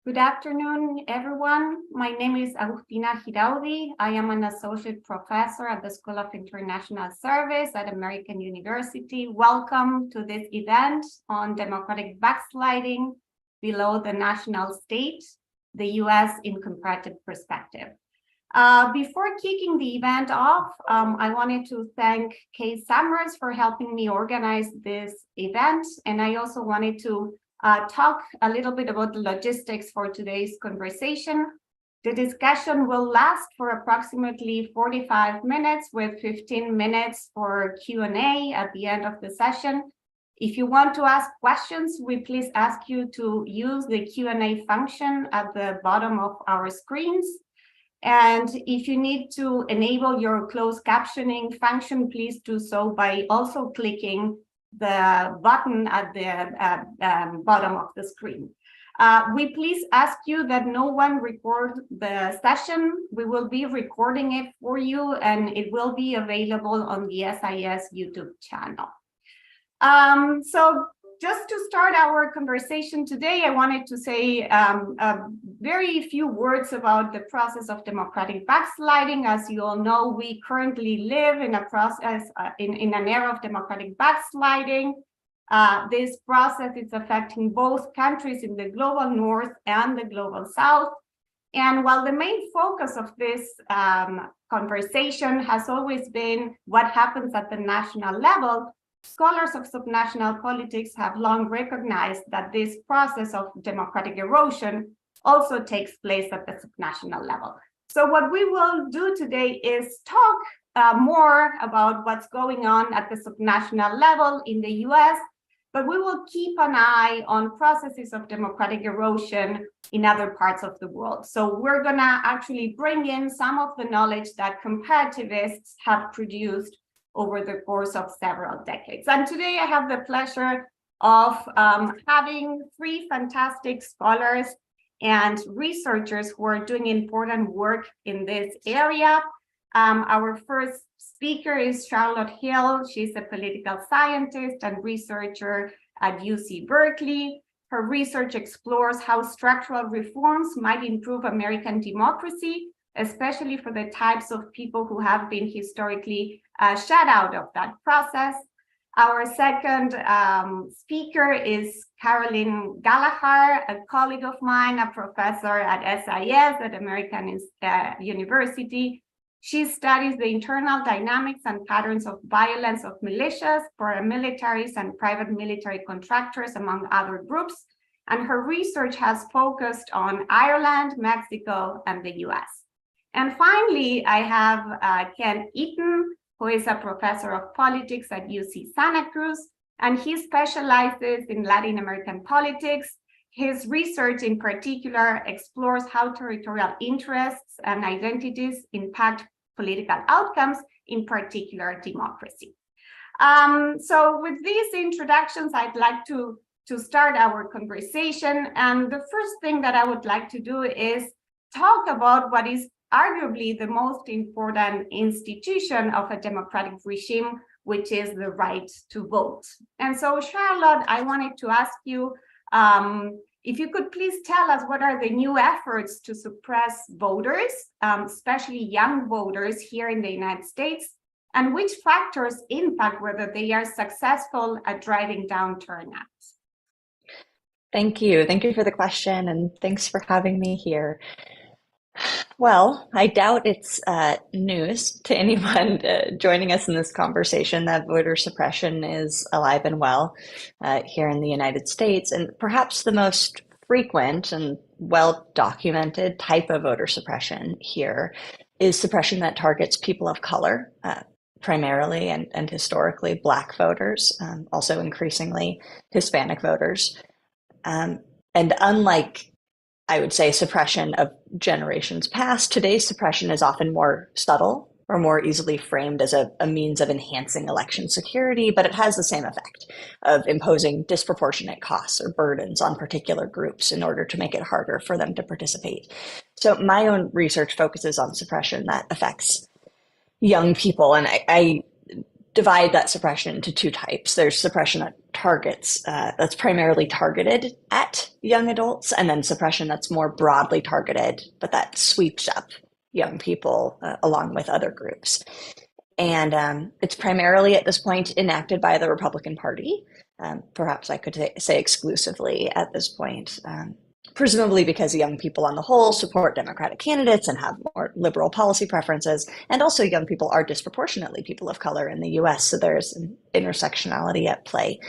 Good afternoon, everyone. My name is Agustina Giraudy. I am an associate professor at the School of International Service at American University. Welcome to this event on democratic backsliding below the national state, the US in comparative perspective. Before kicking the event off, I wanted to thank Kay Summers for helping me organize this event. And I also wanted to talk a little bit about the logistics for today's conversation. The discussion will last for approximately 45 minutes with 15 minutes for Q&A at the end of the session. If you want to ask questions, we please ask you to use the Q&A function at the bottom of our screens. And if you need to enable your closed captioning function, please do so by also clicking the button at the bottom of the screen. We please ask you that no one record the session. We will be recording it for you, and it will be available on the SIS YouTube channel. So just to start our conversation today, I wanted to say very few words about the process of democratic backsliding. As you all know, we currently live in a process, in an era of democratic backsliding. This process is affecting both countries in the global north and the global south. And while the main focus of this conversation has always been what happens at the national level, scholars of subnational politics have long recognized that this process of democratic erosion also takes place at the subnational level. So what we will do today is talk more about what's going on at the subnational level in the US, but we will keep an eye on processes of democratic erosion in other parts of the world. So we're gonna actually bring in some of the knowledge that comparativists have produced over the course of several decades. And today I have the pleasure of having three fantastic scholars and researchers who are doing important work in this area. Our first speaker is Charlotte Hill. She's a political scientist and researcher at UC Berkeley. Her research explores how structural reforms might improve American democracy, especially for the types of people who have been historically shut out of that process. Our second speaker is Caroline Gallagher, a colleague of mine, a professor at SIS at American University. She studies the internal dynamics and patterns of violence of militias, paramilitaries, and private military contractors, among other groups. And her research has focused on Ireland, Mexico, and the US. And finally, I have Ken Eaton, who is a professor of politics at UC Santa Cruz, and he specializes in Latin American politics. His research in particular explores how territorial interests and identities impact political outcomes, in particular democracy. So with these introductions, I'd like to start our conversation. And the first thing that I would like to do is talk about what is arguably the most important institution of a democratic regime, which is the right to vote. And so, Charlotte, I wanted to ask you if you could please tell us what are the new efforts to suppress voters, especially young voters here in the United States, and which factors impact whether they are successful at driving down turnout. Thank you. Thank you for the question, and thanks for having me here. Well, I doubt it's news to anyone joining us in this conversation that voter suppression is alive and well here in the United States. And perhaps the most frequent and well-documented type of voter suppression here is suppression that targets people of color, primarily and historically Black voters, also increasingly Hispanic voters. And unlike, I would say, suppression of generations past, today's suppression is often more subtle or more easily framed as a means of enhancing election security, but it has the same effect of imposing disproportionate costs or burdens on particular groups in order to make it harder for them to participate. So my own research focuses on suppression that affects young people, and I divide that suppression into two types. There's suppression that targets, that's primarily targeted at young adults, and then suppression that's more broadly targeted, but that sweeps up young people along with other groups. And it's primarily at this point enacted by the Republican Party. Perhaps I could say exclusively at this point, presumably because young people on the whole support Democratic candidates and have more liberal policy preferences. And also young people are disproportionately people of color in the US, so there's an intersectionality at play.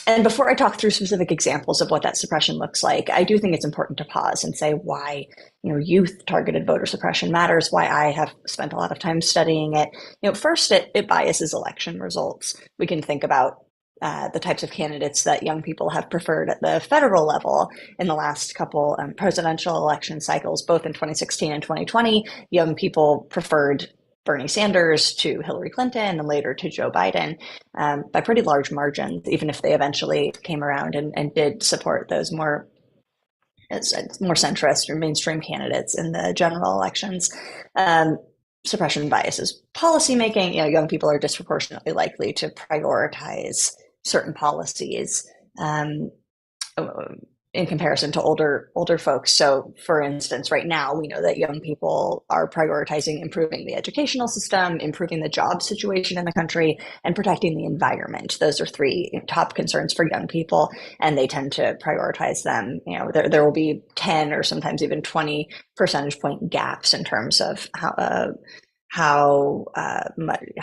And before I talk through specific examples of what that suppression looks like, I do think it's important to pause and say why, youth-targeted voter suppression matters, why I have spent a lot of time studying it. First, it biases election results. We can think about the types of candidates that young people have preferred at the federal level in the last couple presidential election cycles, both in 2016 and 2020. Young people preferred Bernie Sanders to Hillary Clinton and later to Joe Biden by pretty large margins, even if they eventually came around and did support those more centrist or mainstream candidates in the general elections. Suppression biases policymaking. Young people are disproportionately likely to prioritize certain policies in comparison to older folks. So for instance, right now, we know that young people are prioritizing improving the educational system, improving the job situation in the country, and protecting the environment. Those are three top concerns for young people, and they tend to prioritize them. There will be 10 or sometimes even 20 percentage point gaps in terms of how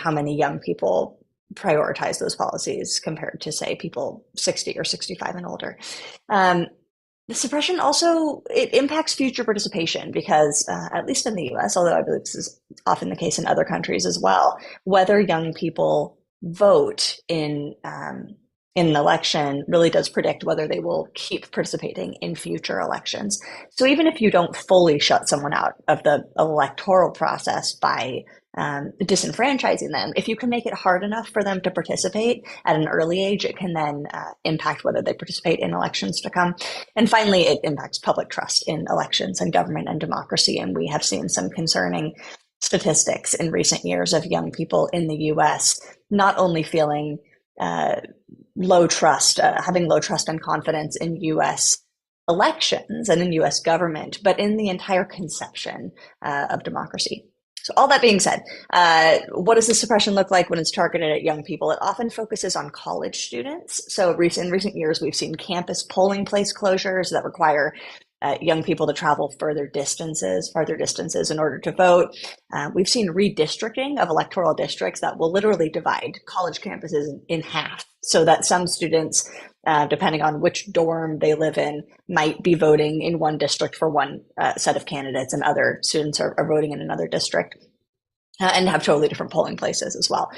many young people prioritize those policies compared to, say, people 60 or 65 and older. The suppression also, it impacts future participation because, at least in the US, although I believe this is often the case in other countries as well, whether young people vote in an election really does predict whether they will keep participating in future elections. So even if you don't fully shut someone out of the electoral process by disenfranchising them, if you can make it hard enough for them to participate at an early age, it can then impact whether they participate in elections to come. And finally, it impacts public trust in elections and government and democracy. And we have seen some concerning statistics in recent years of young people in the US not only feeling low trust, having low trust and confidence in US elections and in US government, but in the entire conception of democracy. So all that being said, what does the suppression look like when it's targeted at young people? It often focuses on college students. So in recent years, we've seen campus polling place closures that require young people to travel farther distances in order to vote. We've seen redistricting of electoral districts that will literally divide college campuses in half, so that some students, depending on which dorm they live in, might be voting in one district for one set of candidates, and other students are voting in another district. And have totally different polling places as well.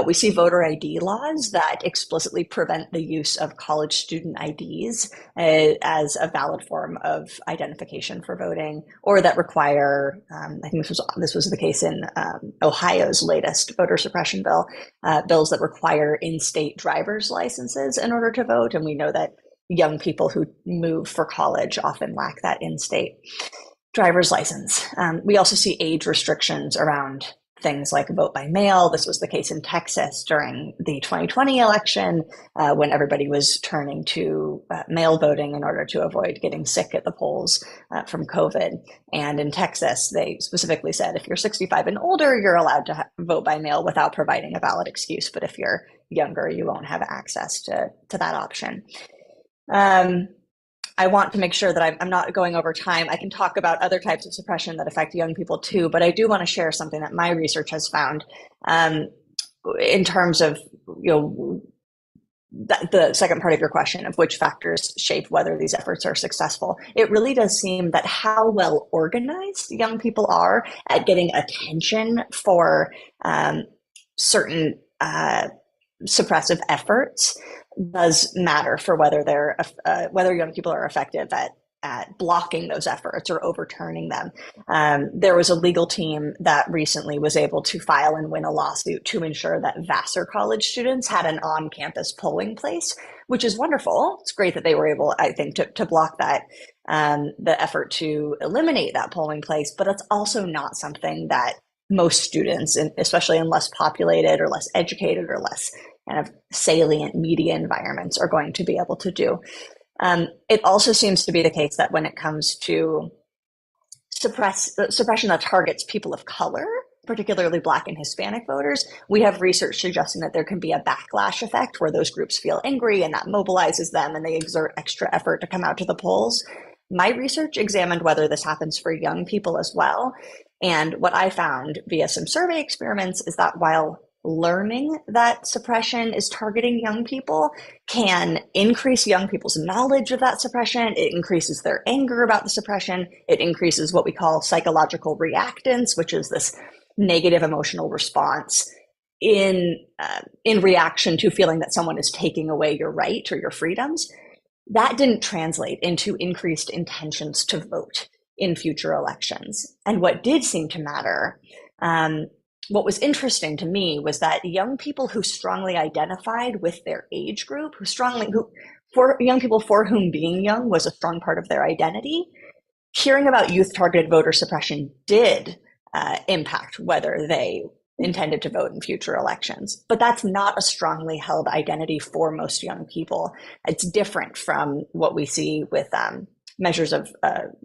We see voter ID laws that explicitly prevent the use of college student IDs as a valid form of identification for voting, or that require, I think this was the case in Ohio's latest voter suppression bill, bills that require in-state driver's licenses in order to vote. And we know that young people who move for college often lack that in-state driver's license. We also see age restrictions around things like vote by mail. This was the case in Texas during the 2020 election, when everybody was turning to mail voting in order to avoid getting sick at the polls from COVID. And in Texas, they specifically said, if you're 65 and older, you're allowed to vote by mail without providing a valid excuse. But if you're younger, you won't have access to that option. I want to make sure that I'm not going over time. I can talk about other types of suppression that affect young people too, but I do want to share something that my research has found in terms of, the second part of your question of which factors shape whether these efforts are successful. It really does seem that how well organized young people are at getting attention for certain suppressive efforts does matter for whether whether young people are effective at blocking those efforts or overturning them. There was a legal team that recently was able to file and win a lawsuit to ensure that Vassar College students had an on-campus polling place, which is wonderful. It's great that they were able, I think, to block that, the effort to eliminate that polling place, but it's also not something that most students, and especially in less populated or less educated or less kind of salient media environments, are going to be able to do. It also seems to be the case that when it comes to suppression that targets people of color, particularly Black and Hispanic voters, we have research suggesting that there can be a backlash effect where those groups feel angry and that mobilizes them and they exert extra effort to come out to the polls. My research examined whether this happens for young people as well. And what I found via some survey experiments is that while learning that suppression is targeting young people can increase young people's knowledge of that suppression, it increases their anger about the suppression, it increases what we call psychological reactance, which is this negative emotional response in reaction to feeling that someone is taking away your right or your freedoms. That didn't translate into increased intentions to vote in future elections. And what did seem to matter, what was interesting to me was that young people who strongly identified with their age group, for young people for whom being young was a strong part of their identity, hearing about youth-targeted voter suppression did impact whether they intended to vote in future elections. But that's not a strongly held identity for most young people. It's different from what we see with measures of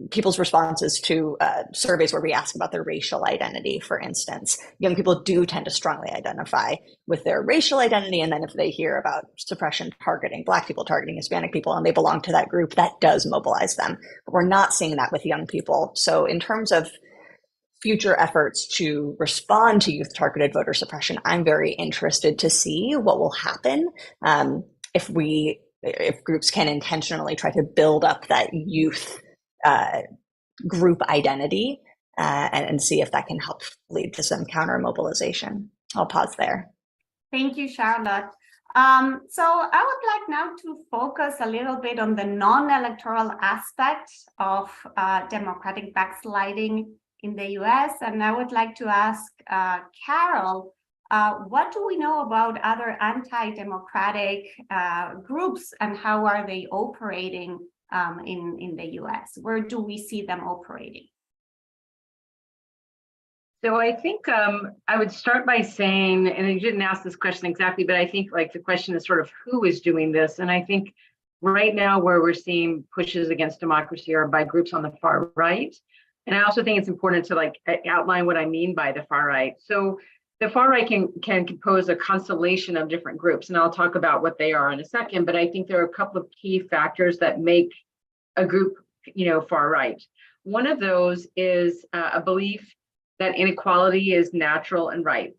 people's responses to surveys where we ask about their racial identity, for instance. Young people do tend to strongly identify with their racial identity, and then if they hear about suppression targeting Black people, targeting Hispanic people, and they belong to that group, that does mobilize them. But we're not seeing that with young people. So in terms of future efforts to respond to youth-targeted voter suppression, I'm very interested to see what will happen if groups can intentionally try to build up that youth group identity and see if that can help lead to some counter mobilization. I'll pause there. Thank you, Charlotte. So I would like now to focus a little bit on the non-electoral aspect of democratic backsliding in the US. And I would like to ask Carol, what do we know about other anti-democratic groups and how are they operating in the US? Where do we see them operating? So I think I would start by saying, and you didn't ask this question exactly, but I think like the question is sort of who is doing this? And I think right now where we're seeing pushes against democracy are by groups on the far right. And I also think it's important to like outline what I mean by the far right. So the far right can compose a constellation of different groups, and I'll talk about what they are in a second, but I think there are a couple of key factors that make a group, far right. One of those is a belief that inequality is natural and right.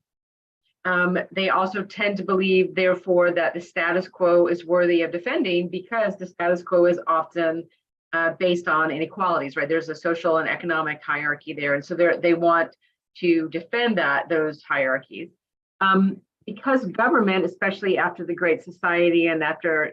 They also tend to believe, therefore, that the status quo is worthy of defending because the status quo is often based on inequalities, right? There's a social and economic hierarchy there. And so they want to defend those hierarchies. Because government, especially after the Great Society and after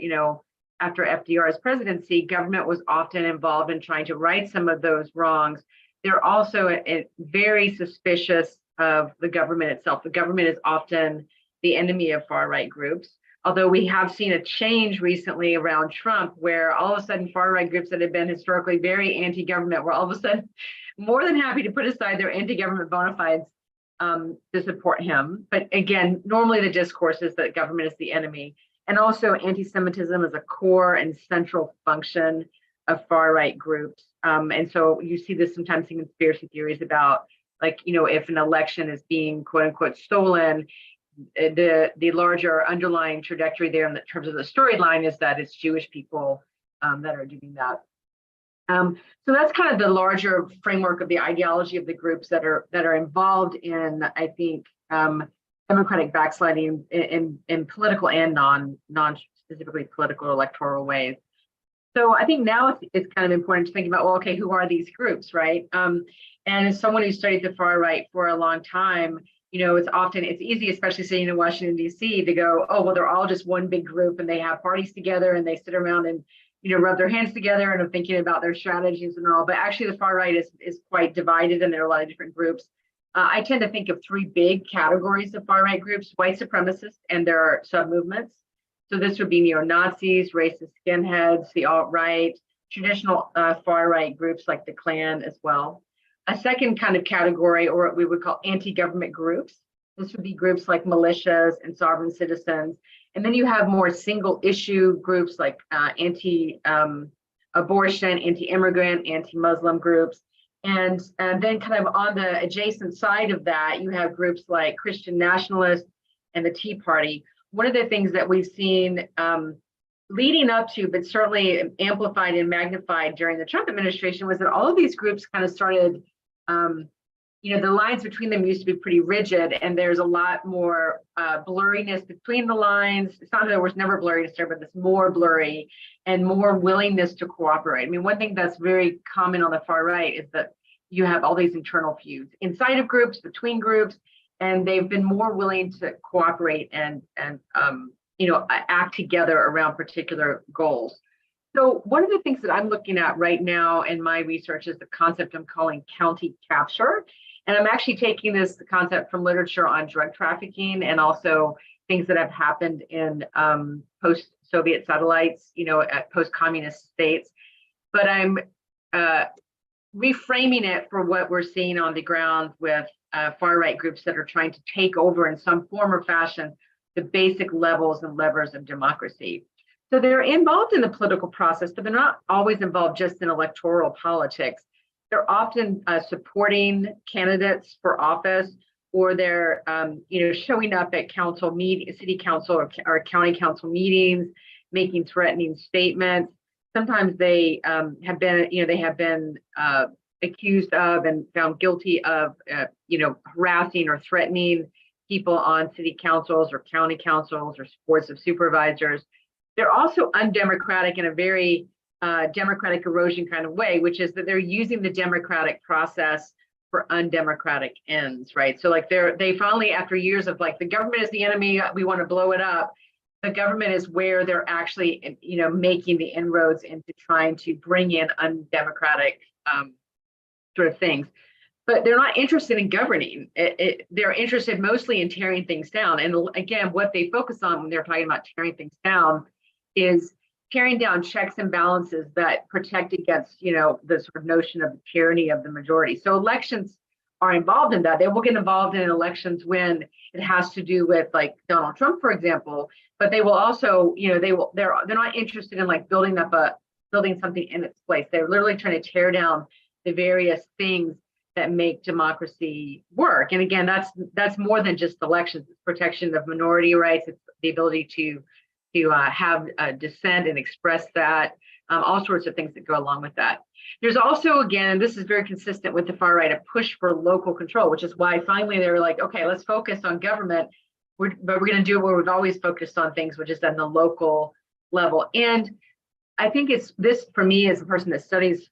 FDR's presidency, government was often involved in trying to right some of those wrongs. They're also very suspicious of the government itself. The government is often the enemy of far-right groups. Although we have seen a change recently around Trump, where all of a sudden far-right groups that have been historically very anti-government were all of a sudden more than happy to put aside their anti-government bona fides to support him. But again, normally the discourse is that government is the enemy. And also anti-Semitism is a core and central function of far-right groups. And so you see this sometimes in conspiracy theories about, like, if an election is being quote unquote stolen, the larger underlying trajectory there in terms of the storyline is that it's Jewish people that are doing that. So that's kind of the larger framework of the ideology of the groups that are involved in, I think, democratic backsliding in political and non-specifically political electoral ways. So I think now it's kind of important to think about, well, okay, who are these groups, right? And as someone who studied the far right for a long time, it's easy, especially sitting in Washington, D.C., to go, oh, well, they're all just one big group and they have parties together and they sit around and, rub their hands together and are thinking about their strategies and all. But actually, the far right is quite divided and there are a lot of different groups. I tend to think of three big categories of far right groups: white supremacists and their sub-movements. So this would be neo-Nazis, racist skinheads, the alt-right, traditional far right groups like the Klan as well. a second kind of category, or what we would call anti-government groups. This would be groups like militias and sovereign citizens. And then you have more single issue groups like anti-abortion, anti-immigrant, anti-Muslim groups. And then kind of on the adjacent side of that, you have groups like Christian nationalists and the Tea Party. One of the things that we've seen leading up to, but certainly amplified and magnified during the Trump administration, was that all of these groups kind of started, the lines between them used to be pretty rigid, and there's a lot more blurriness between the lines. It's not that there was never blurriness there, but it's more blurry and more willingness to cooperate. I mean, one thing that's very common on the far right is that you have all these internal feuds inside of groups, between groups, and they've been more willing to cooperate and act together around particular goals. So one of the things that I'm looking at right now in my research is the concept I'm calling county capture. And I'm actually taking this concept from literature on drug trafficking and also things that have happened in post-Soviet satellites, at post-communist states. But I'm reframing it for what we're seeing on the ground with far-right groups that are trying to take over in some form or fashion the basic levels and levers of democracy. So they're involved in the political process, but they're not always involved just in electoral politics. They're often supporting candidates for office, or they're showing up at city council or county council meetings, making threatening statements. Sometimes they have been accused of and found guilty of harassing or threatening people on city councils or county councils or boards of supervisors. They're also undemocratic in a very democratic erosion kind of way, which is that they're using the democratic process for undemocratic ends, right? So like they finally, after years of like, the government is the enemy, we want to blow it up, the government is where they're actually, making the inroads into trying to bring in undemocratic sort of things. But they're not interested in governing. They're interested mostly in tearing things down. And again, what they focus on when they're talking about tearing things down is tearing down checks and balances that protect against, the sort of notion of the tyranny of the majority. So elections are involved in that. They will get involved in elections when it has to do with like Donald Trump, for example. But they will also, they're not interested in like building something in its place. They're literally trying to tear down the various things that make democracy work. And again, that's more than just elections. It's protection of minority rights. It's the ability to have dissent and express that, all sorts of things that go along with that. There's also, again, and this is very consistent with the far right, a push for local control, which is why finally they were like, okay, let's focus on government, but we're going to do where we've always focused on things, which is at the local level. And I think this, for me, as a person that studies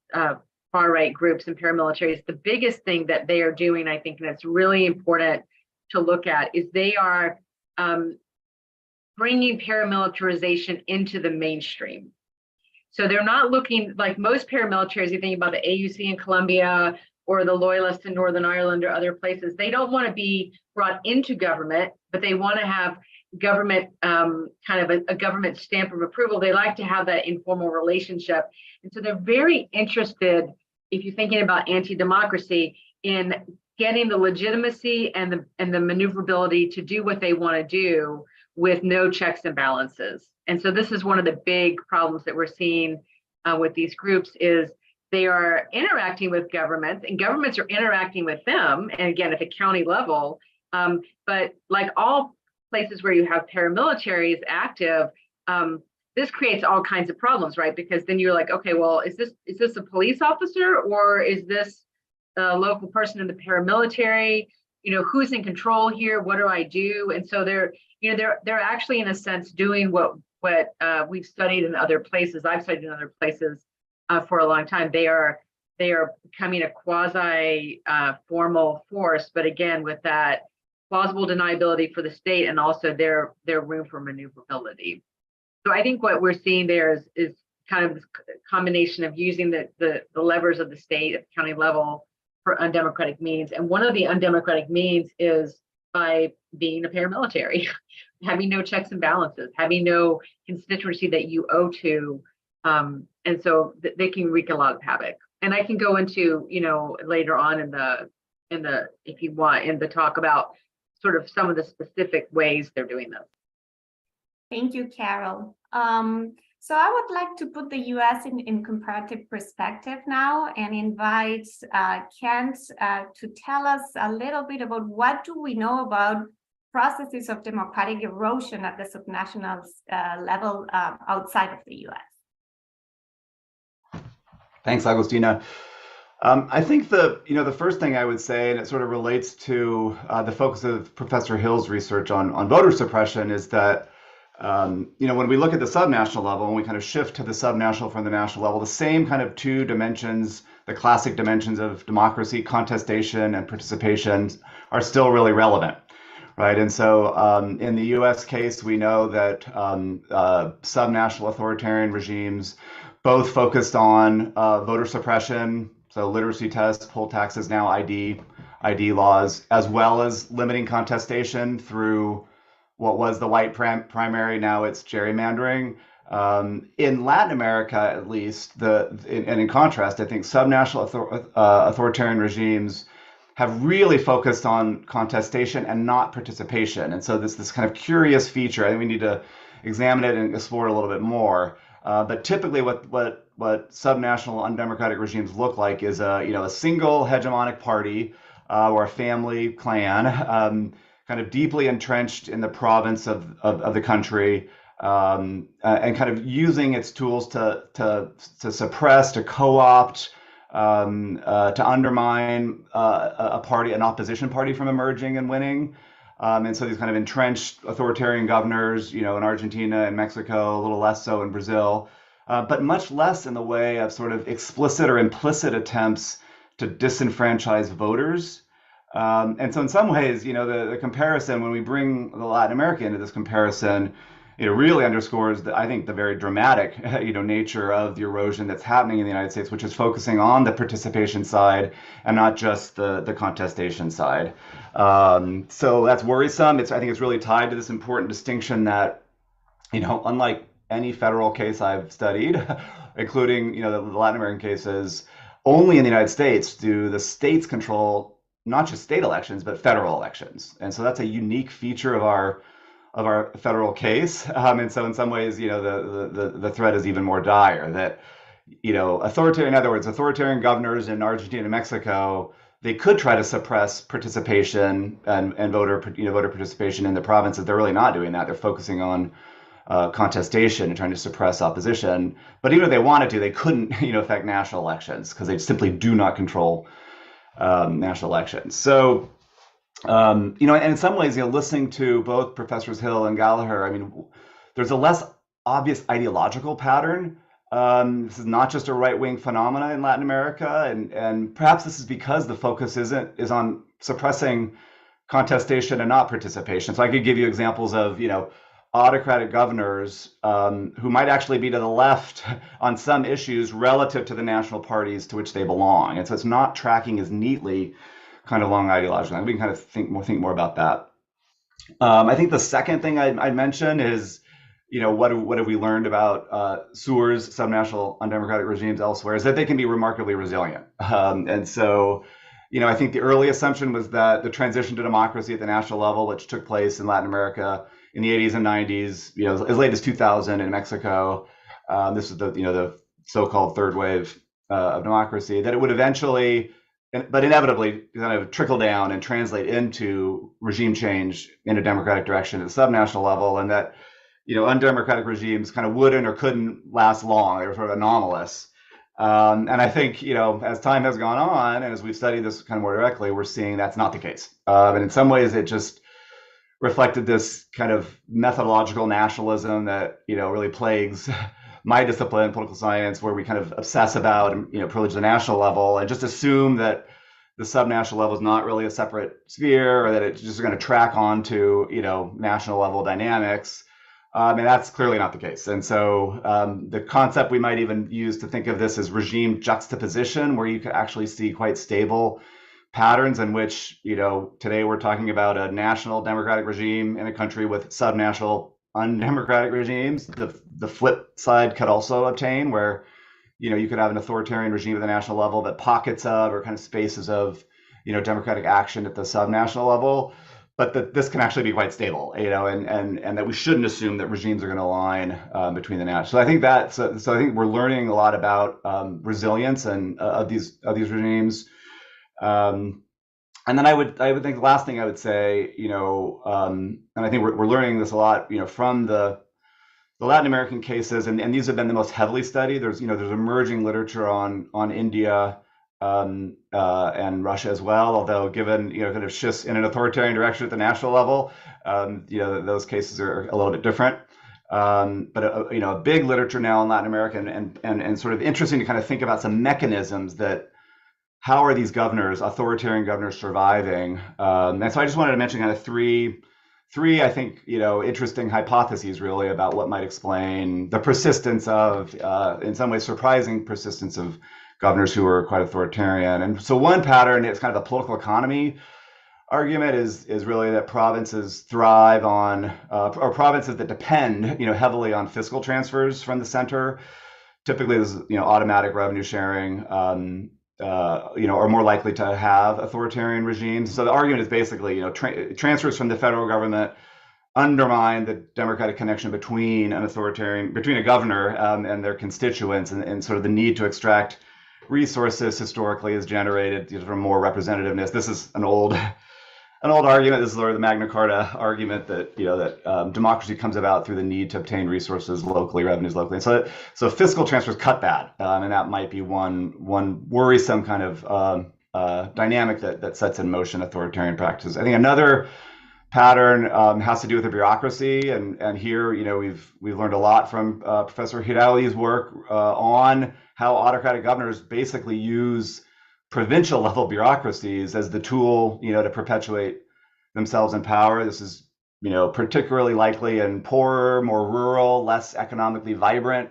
far-right groups and paramilitaries, the biggest thing that they are doing, I think, and it's really important to look at, is they are bringing paramilitarization into the mainstream. So they're not looking like most paramilitaries. You think about the AUC in Colombia or the Loyalists in Northern Ireland or other places. They don't want to be brought into government, but they want to have government, kind of a government stamp of approval. They like to have that informal relationship. And so they're very interested, if you're thinking about anti-democracy, in getting the legitimacy and the maneuverability to do what they want to do with no checks and balances. And so this is one of the big problems that we're seeing with these groups, is they are interacting with governments and governments are interacting with them. And again, at the county level, but like all places where you have paramilitaries active, this creates all kinds of problems, right? Because then you're like, okay, well, is this a police officer, or is this a local person in the paramilitary? Who's in control here? What do I do? And so they're actually, in a sense, doing what we've studied in other places. I've studied in other places for a long time. They are becoming a quasi formal force, but again, with that plausible deniability for the state and also their room for maneuverability. So I think what we're seeing there is kind of this combination of using the levers of the state at the county level for undemocratic means. And one of the undemocratic means is by being a paramilitary, having no checks and balances, having no constituency that you owe to. And so they can wreak a lot of havoc. And I can go into, later on in the, if you want, in the talk about sort of some of the specific ways they're doing this. Thank you, Carol. So I would like to put the US in comparative perspective now and invite Kent to tell us a little bit about what do we know about processes of democratic erosion at the subnational level outside of the US. Thanks, Agustina. I think the first thing I would say, and it sort of relates to the focus of Professor Hill's research on voter suppression, is that when we look at the subnational level and we kind of shift to the subnational from the national level, the same kind of two dimensions, the classic dimensions of democracy, contestation, and participation, are still really relevant. Right. And so in the US case, we know that subnational authoritarian regimes both focused on voter suppression, so literacy tests, poll taxes, now ID laws, as well as limiting contestation through what was the white primary, now it's gerrymandering. In Latin America, at least, and in contrast, I think subnational authoritarian regimes have really focused on contestation and not participation. And so this kind of curious feature, I think we need to examine it and explore it a little bit more. But typically what subnational undemocratic regimes look like is a single hegemonic party or a family clan, kind of deeply entrenched in the province of the country, and kind of using its tools to suppress, to co-opt, to undermine an opposition party from emerging and winning. And so these kind of entrenched authoritarian governors, in Argentina and Mexico, a little less so in Brazil, but much less in the way of sort of explicit or implicit attempts to disenfranchise voters. And so in some ways, the comparison, when we bring the Latin America into this comparison, it really underscores, I think, the very dramatic, nature of the erosion that's happening in the United States, which is focusing on the participation side and not just the contestation side. So that's worrisome. I think it's really tied to this important distinction that, unlike any federal case I've studied, including, the Latin American cases, only in the United States do the states control not just state elections, but federal elections. And so that's a unique feature of our federal case. And so in some ways, the threat is even more dire that, in other words, authoritarian governors in Argentina and Mexico, they could try to suppress participation and voter participation in the provinces. They're really not doing that. They're focusing on contestation and trying to suppress opposition. But even if they wanted to, they couldn't, affect national elections because they simply do not control national elections. So, and in some ways, listening to both Professors Hill and Gallagher, there's a less obvious ideological pattern. This is not just a right-wing phenomena in Latin America, and perhaps this is because the focus is on suppressing contestation and not participation. So I could give you examples of, autocratic governors who might actually be to the left on some issues relative to the national parties to which they belong. And so it's not tracking as neatly kind of along ideologically. We can kind of think more about that. I think the second thing I'd mention is, what have we learned about SURs, subnational undemocratic regimes elsewhere, is that they can be remarkably resilient. And so, I think the early assumption was that the transition to democracy at the national level, which took place in Latin America in the 80s and 90s, as late as 2000 in Mexico, this is the so-called third wave of democracy, that it would eventually, but inevitably, kind of trickle down and translate into regime change in a democratic direction at the subnational level, and that undemocratic regimes kind of wouldn't or couldn't last long. They were sort of anomalous. And I think, as time has gone on, and as we've studied this kind of more directly, we're seeing that's not the case. And in some ways, it just reflected this kind of methodological nationalism that, really plagues my discipline, political science, where we kind of obsess about, privilege the national level and just assume that the subnational level is not really a separate sphere, or that it's just going to track onto, national level dynamics. And that's clearly not the case. And so the concept we might even use to think of this as regime juxtaposition, where you could actually see quite stable patterns in which, today we're talking about a national democratic regime in a country with subnational undemocratic regimes. The flip side could also obtain, where, you could have an authoritarian regime at the national level, but pockets of or kind of spaces of, democratic action at the subnational level. But that this can actually be quite stable, and that we shouldn't assume that regimes are going to align between the national. So I think so I think we're learning a lot about resilience and of these regimes. And then I would think the last thing I would say, and I think we're learning this a lot, from the Latin American cases, and these have been the most heavily studied. There's emerging literature on India and Russia as well, although given kind of shifts in an authoritarian direction at the national level, those cases are a little bit different. But a big literature now in Latin America, and sort of interesting to kind of think about some mechanisms that. How are these authoritarian governors, surviving? And so I just wanted to mention kind of three, I think, interesting hypotheses really about what might explain the persistence of, in some ways, surprising persistence of governors who are quite authoritarian. And so one pattern, it's kind of a political economy argument, is really that provinces thrive on, or provinces that depend, heavily on fiscal transfers from the center. Typically, this is, automatic revenue sharing. Are more likely to have authoritarian regimes. So the argument is basically, transfers from the federal government undermine the democratic connection between a governor and their constituents, and sort of the need to extract resources historically is generated from more representativeness. This is an old argument. This is sort of the Magna Carta argument that democracy comes about through the need to obtain resources locally, revenues locally. And so fiscal transfers cut that, and that might be one worrisome kind of dynamic that sets in motion authoritarian practices. I think another pattern has to do with the bureaucracy, and here we've learned a lot from Professor Giraudy's work on how autocratic governors basically use provincial level bureaucracies as the tool, to perpetuate themselves in power. This is, particularly likely in poorer, more rural, less economically vibrant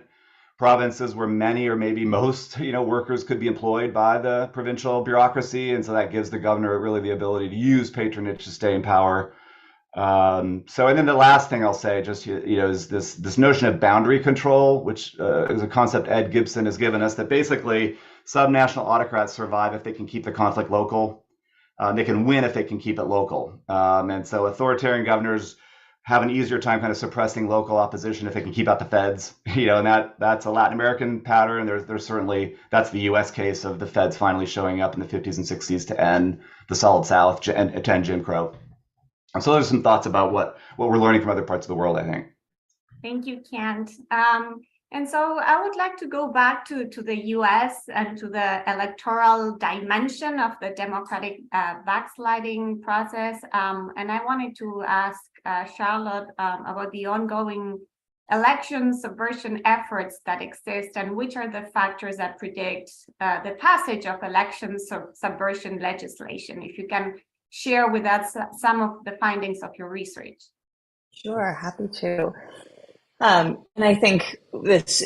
provinces where many or maybe most, workers could be employed by the provincial bureaucracy. And so that gives the governor really the ability to use patronage to stay in power. And then the last thing I'll say just, is this notion of boundary control, which is a concept Ed Gibson has given us, that basically subnational autocrats survive if they can keep the conflict local. They can win if they can keep it local. And so authoritarian governors have an easier time kind of suppressing local opposition if they can keep out the feds, and that's a Latin American pattern. There's certainly, that's the US case of the feds finally showing up in the 50s and 60s to end the Solid South and to end Jim Crow. So there's some thoughts about what we're learning from other parts of the world, I think. Thank you, Kent. And so I would like to go back to the US and to the electoral dimension of the democratic backsliding process. And I wanted to ask Charlotte about the ongoing election subversion efforts that exist, and which are the factors that predict the passage of election subversion legislation. If you can share with us some of the findings of your research. Sure, happy to. And I think it's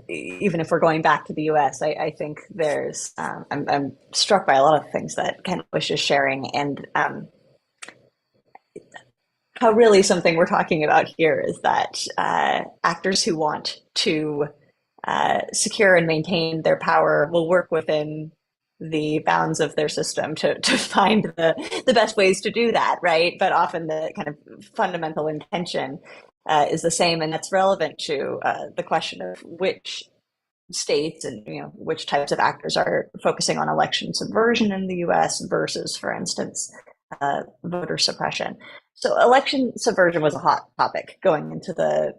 even if we're going back to the US, I think there's, I'm struck by a lot of things that Ken Bush is sharing, and how really something we're talking about here is that actors who want to secure and maintain their power will work within the bounds of their system to find the best ways to do that, right? But often the kind of fundamental intention is the same, and that's relevant to the question of which states and which types of actors are focusing on election subversion in the US versus, for instance, voter suppression. So election subversion was a hot topic going into the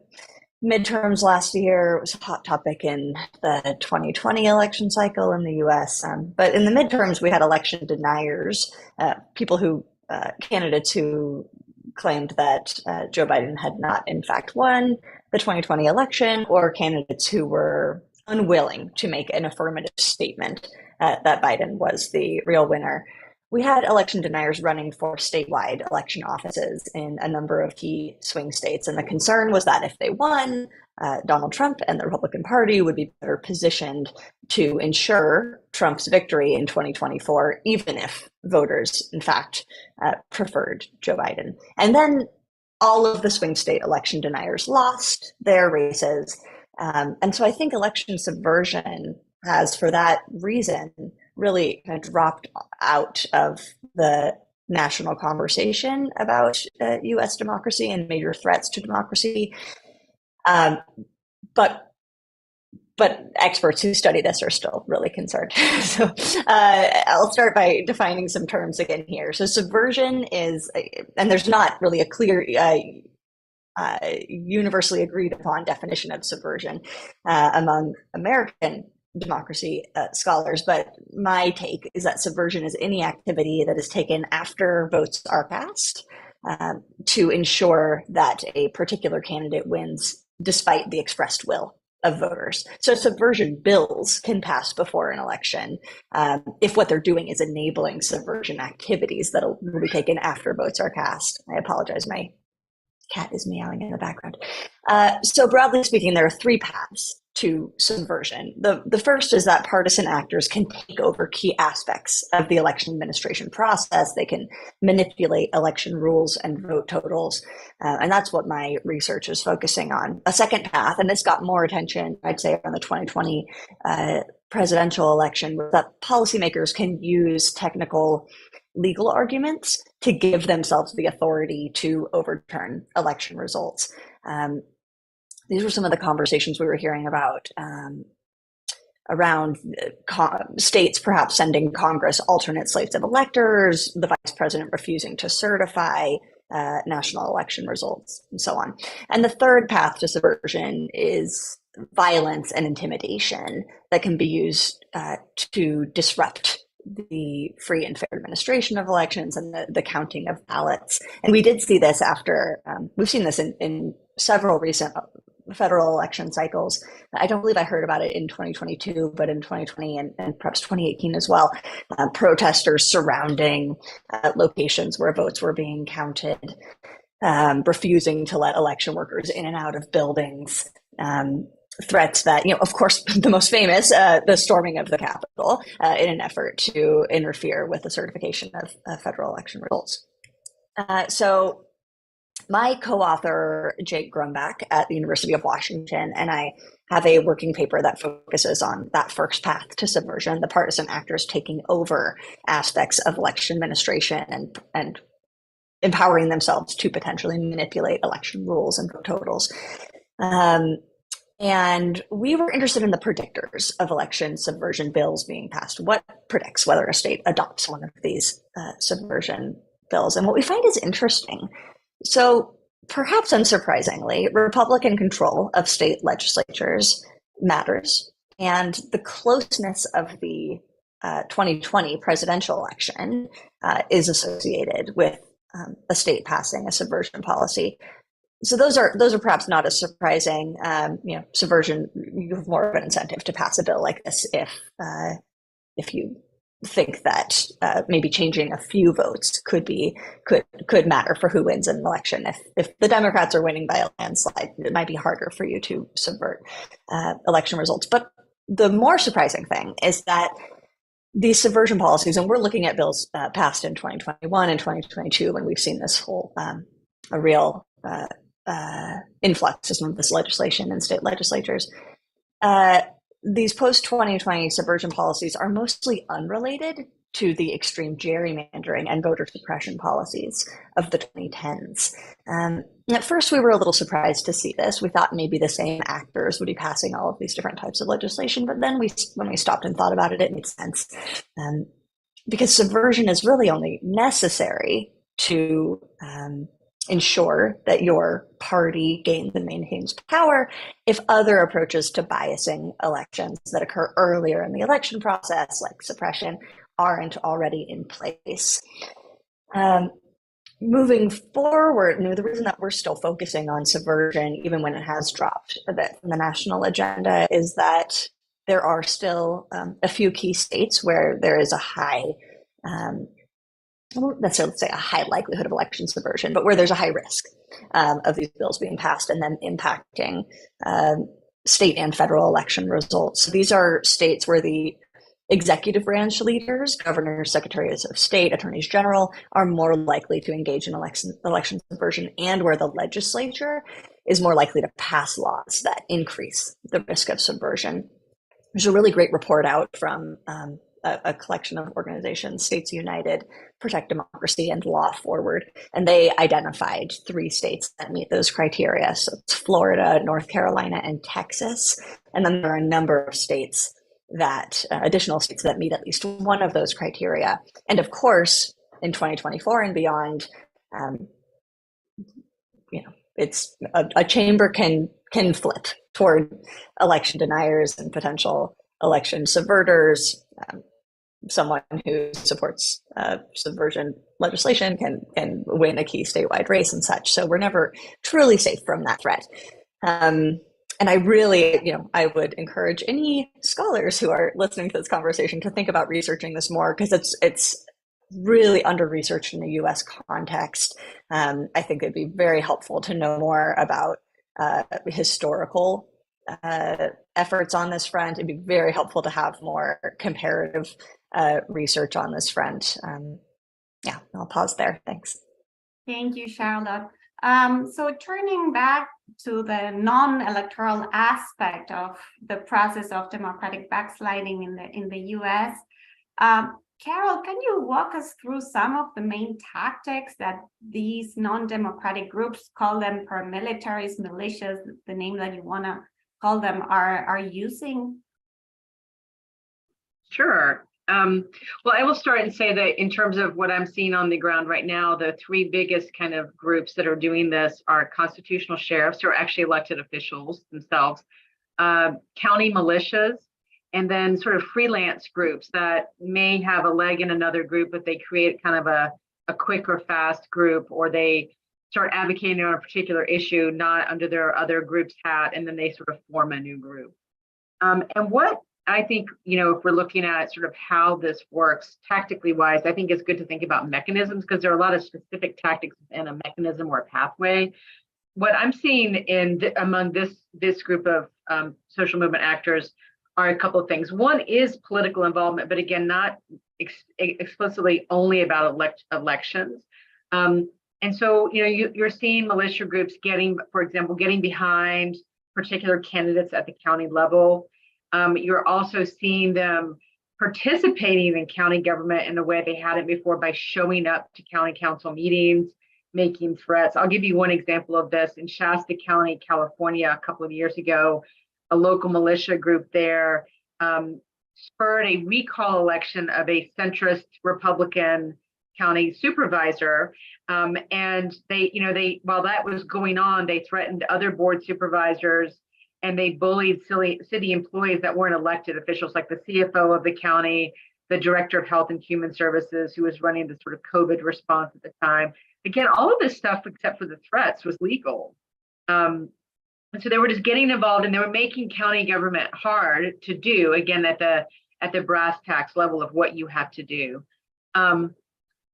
midterms last year. It was a hot topic in the 2020 election cycle in the US. But in the midterms, we had election deniers, people who, candidates who claimed that Joe Biden had not in fact won the 2020 election, or candidates who were unwilling to make an affirmative statement that Biden was the real winner. We had election deniers running for statewide election offices in a number of key swing states. And the concern was that if they won, Donald Trump and the Republican Party would be better positioned to ensure Trump's victory in 2024, even if voters, in fact, preferred Joe Biden. And then all of the swing state election deniers lost their races. And so I think election subversion has, for that reason, really kind of dropped out of the national conversation about US democracy and major threats to democracy. But experts who study this are still really concerned. So I'll start by defining some terms again here. So subversion is, and there's not really a clear universally agreed upon definition of subversion among American democracy scholars, but my take is that subversion is any activity that is taken after votes are cast to ensure that a particular candidate wins despite the expressed will of voters. So subversion bills can pass before an election if what they're doing is enabling subversion activities that will be taken after votes are cast. I apologize, my cat is meowing in the background. So broadly speaking, there are three paths to subversion. The first is that partisan actors can take over key aspects of the election administration process. They can manipulate election rules and vote totals. And that's what my research is focusing on. A second path, and this got more attention, I'd say, around the 2020 presidential election, was that policymakers can use technical legal arguments to give themselves the authority to overturn election results. These were some of the conversations we were hearing about around states perhaps sending Congress alternate slates of electors, the vice president refusing to certify national election results, and so on. And the third path to subversion is violence and intimidation that can be used to disrupt the free and fair administration of elections and the counting of ballots. And we did see this after, we've seen this in several recent federal election cycles. I don't believe I heard about it in 2022, but in 2020 and perhaps 2018 as well, protesters surrounding locations where votes were being counted, refusing to let election workers in and out of buildings, threats that, of course, the most famous, the storming of the Capitol in an effort to interfere with the certification of federal election results. So my co-author, Jake Grumbach at the University of Washington, and I have a working paper that focuses on that first path to subversion, the partisan actors taking over aspects of election administration and empowering themselves to potentially manipulate election rules and vote totals. And we were interested in the predictors of election subversion bills being passed. What predicts whether a state adopts one of these subversion bills? And what we find is interesting. So perhaps unsurprisingly, Republican control of state legislatures matters. And the closeness of the 2020 presidential election is associated with a state passing a subversion policy. So those are perhaps not as surprising. Subversion, you have more of an incentive to pass a bill like this if you think that maybe changing a few votes could matter for who wins an election. If the Democrats are winning by a landslide, it might be harder for you to subvert election results. But the more surprising thing is that these subversion policies, and we're looking at bills passed in 2021 and 2022 when we've seen this whole a real influx of this legislation in state legislatures. These post-2020 subversion policies are mostly unrelated to the extreme gerrymandering and voter suppression policies of the 2010s. At first, we were a little surprised to see this. We thought maybe the same actors would be passing all of these different types of legislation, but then when we stopped and thought about it, it made sense. Because subversion is really only necessary to ensure that your party gains and maintains power if other approaches to biasing elections that occur earlier in the election process, like suppression, aren't already in place. Moving forward, the reason that we're still focusing on subversion, even when it has dropped a bit from the national agenda, is that there are still a few key states where there is a high I won't necessarily say a high likelihood of election subversion, but where there's a high risk of these bills being passed and then impacting state and federal election results. So these are states where the executive branch leaders, governors, secretaries of state, attorneys general, are more likely to engage in election subversion, and where the legislature is more likely to pass laws that increase the risk of subversion. There's a really great report out from a collection of organizations, States United, Protect Democracy, and Law Forward. And they identified 3 states that meet those criteria. So it's Florida, North Carolina, and Texas. And then there are a number of states that, additional states that meet at least one of those criteria. And of course, in 2024 and beyond, it's a chamber can flip toward election deniers and potential election subverters. Someone who supports subversion legislation can win a key statewide race and such. So we're never truly safe from that threat. And I really, I would encourage any scholars who are listening to this conversation to think about researching this more, because it's really under-researched in the U.S. context. I think it'd be very helpful to know more about historical efforts on this front. It'd be very helpful to have more comparative research on this front. I'll pause there. Thanks. Thank you, Charlotte. So turning back to the non-electoral aspect of the process of democratic backsliding in the U.S., Carol, can you walk us through some of the main tactics that these non-democratic groups, call them paramilitaries, militias, the name that you want to call them, are using? Sure. Well, I will start and say that in terms of what I'm seeing on the ground right now, the 3 biggest kind of groups that are doing this are constitutional sheriffs, who are actually elected officials themselves, county militias, and then sort of freelance groups that may have a leg in another group, but they create kind of a quick or fast group, or they start advocating on a particular issue, not under their other group's hat, and then they sort of form a new group. And what I think, if we're looking at sort of how this works tactically wise, I think it's good to think about mechanisms, because there are a lot of specific tactics in a mechanism or a pathway. What I'm seeing among this group of social movement actors are a couple of things. One is political involvement, but again, not explicitly only about elections. And so, you're seeing militia groups for example, getting behind particular candidates at the county level. You're also seeing them participating in county government in a way they hadn't before by showing up to county council meetings, making threats. I'll give you one example of this. In Shasta County, California, a couple of years ago, a local militia group there spurred a recall election of a centrist Republican county supervisor. And they while that was going on, they threatened other board supervisors, and they bullied city employees that weren't elected officials, like the CFO of the county, the director of health and human services, who was running the sort of COVID response at the time. Again, all of this stuff, except for the threats, was legal. And so they were just getting involved, and they were making county government hard to do, again, at the brass tacks level of what you have to do.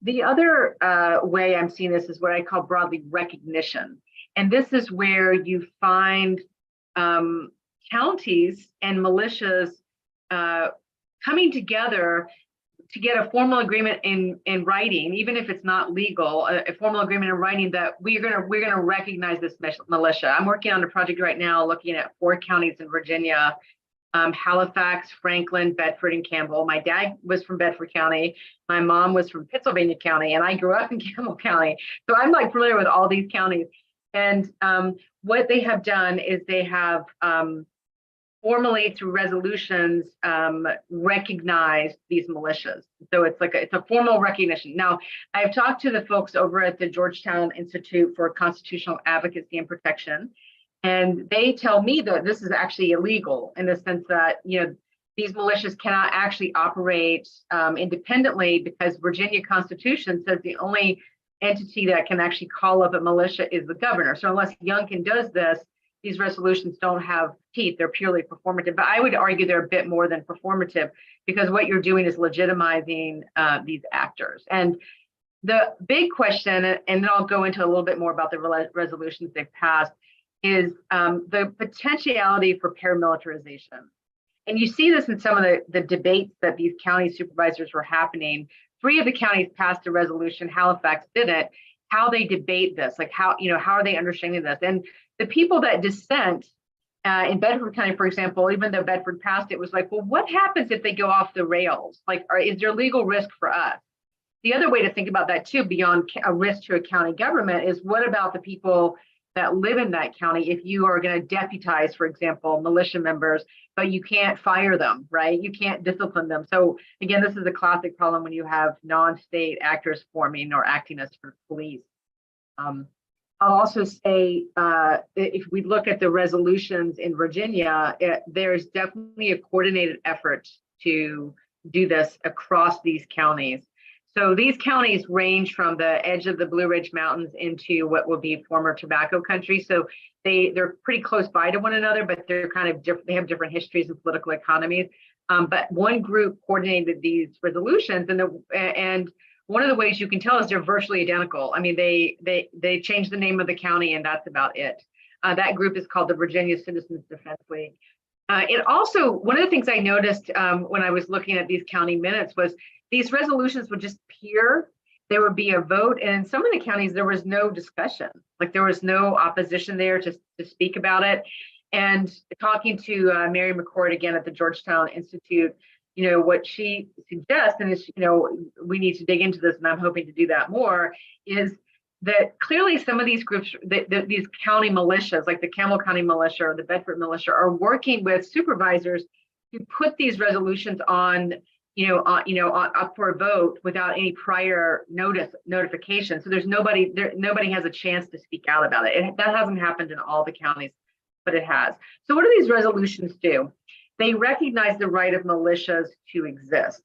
The other way I'm seeing this is what I call broadly recognition. And this is where you find counties and militias coming together to get a formal agreement in writing, even if it's not legal, a formal agreement in writing that we're gonna recognize this militia. I'm working on a project right now looking at 4 counties in Virginia: Halifax, Franklin, Bedford, and Campbell. My dad was from Bedford County. My mom was from Pittsylvania County, and I grew up in Campbell County. So I'm like familiar with all these counties. And what they have done is they have formally, through resolutions, recognized these militias. So it's a formal recognition. Now, I've talked to the folks over at the Georgetown Institute for Constitutional Advocacy and Protection, and they tell me that this is actually illegal, in the sense that these militias cannot actually operate independently, because Virginia Constitution says the only entity that can actually call up a militia is the governor. So unless Youngkin does this, these resolutions don't have teeth. They're purely performative. But I would argue they're a bit more than performative, because what you're doing is legitimizing these actors. And the big question, and then I'll go into a little bit more about the resolutions they've passed, is the potentiality for paramilitarization. And you see this in some of the debates that these county supervisors were happening. 3 of the counties passed a resolution, Halifax didn't. How they debate this, like how are they understanding this? And the people that dissent in Bedford County, for example, even though Bedford passed it, was like, well, what happens if they go off the rails? Like, is there legal risk for us? The other way to think about that too, beyond a risk to a county government, is what about the people that live in that county? If you are going to deputize, for example, militia members, but you can't fire them, right? You can't discipline them. So again, this is a classic problem when you have non-state actors forming or acting as for police. I'll also say, if we look at the resolutions in Virginia, there's definitely a coordinated effort to do this across these counties. So these counties range from the edge of the Blue Ridge Mountains into what will be former tobacco country. So they're pretty close by to one another, but they're kind of different. They have different histories and political economies. But one group coordinated these resolutions, and one of the ways you can tell is they're virtually identical. I mean, they changed the name of the county, and that's about it. That group is called the Virginia Citizens Defense League. It also, one of the things I noticed when I was looking at these county minutes was these resolutions would just appear. There would be a vote, and in some of the counties there was no discussion. Like there was no opposition there to speak about it. And talking to Mary McCord again at the Georgetown Institute, what she suggests, and is, we need to dig into this, and I'm hoping to do that more, is that clearly some of these groups, these county militias, like the Campbell County Militia or the Bedford Militia, are working with supervisors to put these resolutions on, up for a vote without any prior notification. So there's nobody has a chance to speak out about it. That hasn't happened in all the counties, but it has. So what do these resolutions do? They recognize the right of militias to exist.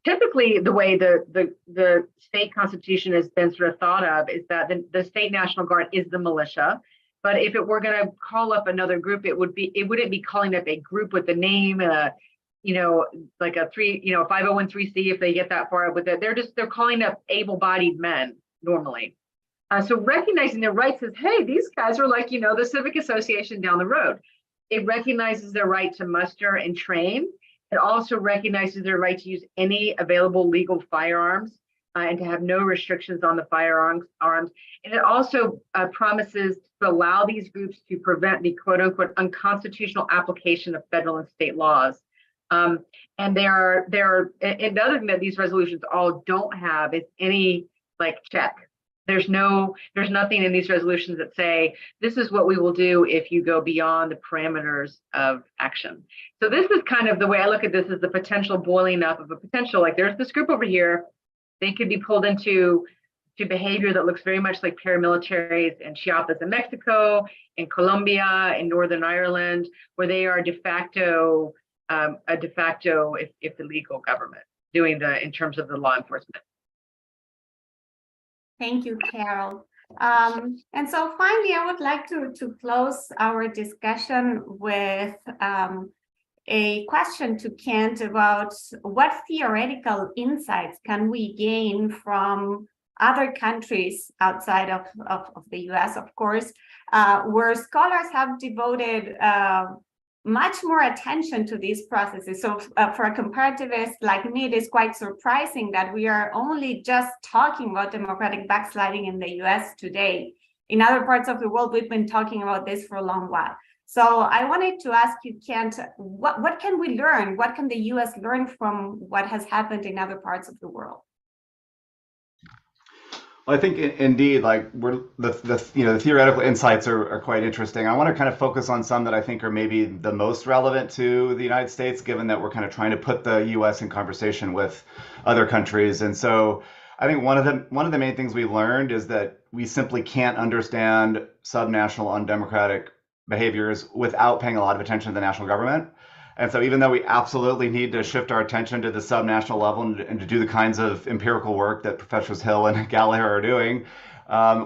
Typically, the way the state constitution has been sort of thought of is that the state National Guard is the militia. But if it were going to call up another group, it wouldn't be calling up a group with the name, like a 501(c) if they get that far with it. They're calling up able-bodied men normally. So recognizing their rights says, hey, these guys are like, the civic association down the road. It recognizes their right to muster and train. It also recognizes their right to use any available legal firearms and to have no restrictions on the firearms. And it also promises to allow these groups to prevent the quote unquote unconstitutional application of federal and state laws. And another thing that these resolutions all don't have is any check. There's nothing in these resolutions that say, this is what we will do if you go beyond the parameters of action. So this is kind of the way I look at this, is the potential boiling up of a potential, like there's this group over here, they could be pulled into behavior that looks very much like paramilitaries in Chiapas in Mexico, in Colombia, in Northern Ireland, where they are de facto if the legal government doing in terms of the law enforcement. Thank you, Carol. And so finally, I would like to close our discussion with a question to Kent about what theoretical insights can we gain from other countries outside of the US, of course, where scholars have devoted much more attention to these processes. So for a comparativist like me, it is quite surprising that we are only just talking about democratic backsliding in the US today. In other parts of the world, we've been talking about this for a long while. So I wanted to ask you, Kent, what can we learn? What can the US learn from what has happened in other parts of the world? Well, I think indeed, the theoretical insights are quite interesting. I want to kind of focus on some that I think are maybe the most relevant to the United States, given that we're kind of trying to put the U.S. in conversation with other countries. And so I think one of the main things we learned is that we simply can't understand subnational undemocratic behaviors without paying a lot of attention to the national government. And so even though we absolutely need to shift our attention to the subnational level and to do the kinds of empirical work that Professors Hill and Gallagher are doing,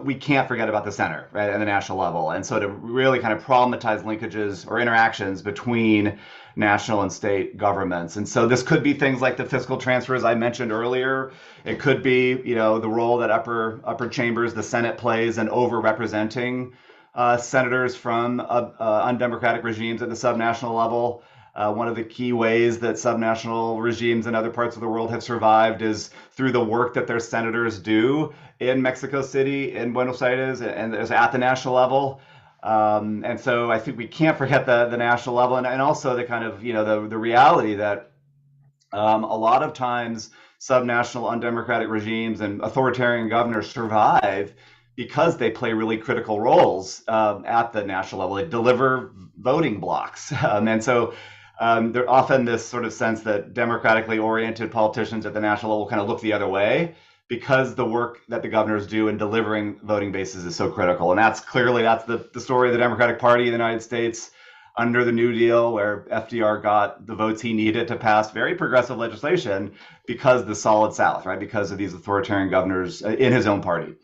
we can't forget about the center, right, at the national level. And so to really kind of problematize linkages or interactions between national and state governments. And so this could be things like the fiscal transfers I mentioned earlier. It could be, the role that upper chambers, the Senate plays in overrepresenting senators from undemocratic regimes at the subnational level. One of the key ways that subnational regimes in other parts of the world have survived is through the work that their senators do in Mexico City, in Buenos Aires, and at the national level. And so I think we can't forget the national level, and also the kind of, the reality that a lot of times subnational undemocratic regimes and authoritarian governors survive because they play really critical roles at the national level. They deliver voting blocks. And so there's often this sort of sense that democratically oriented politicians at the national level kind of look the other way because the work that the governors do in delivering voting bases is so critical. And that's the story of the Democratic Party in the United States under the New Deal, where FDR got the votes he needed to pass very progressive legislation because the Solid South, right? Because of these authoritarian governors in his own party.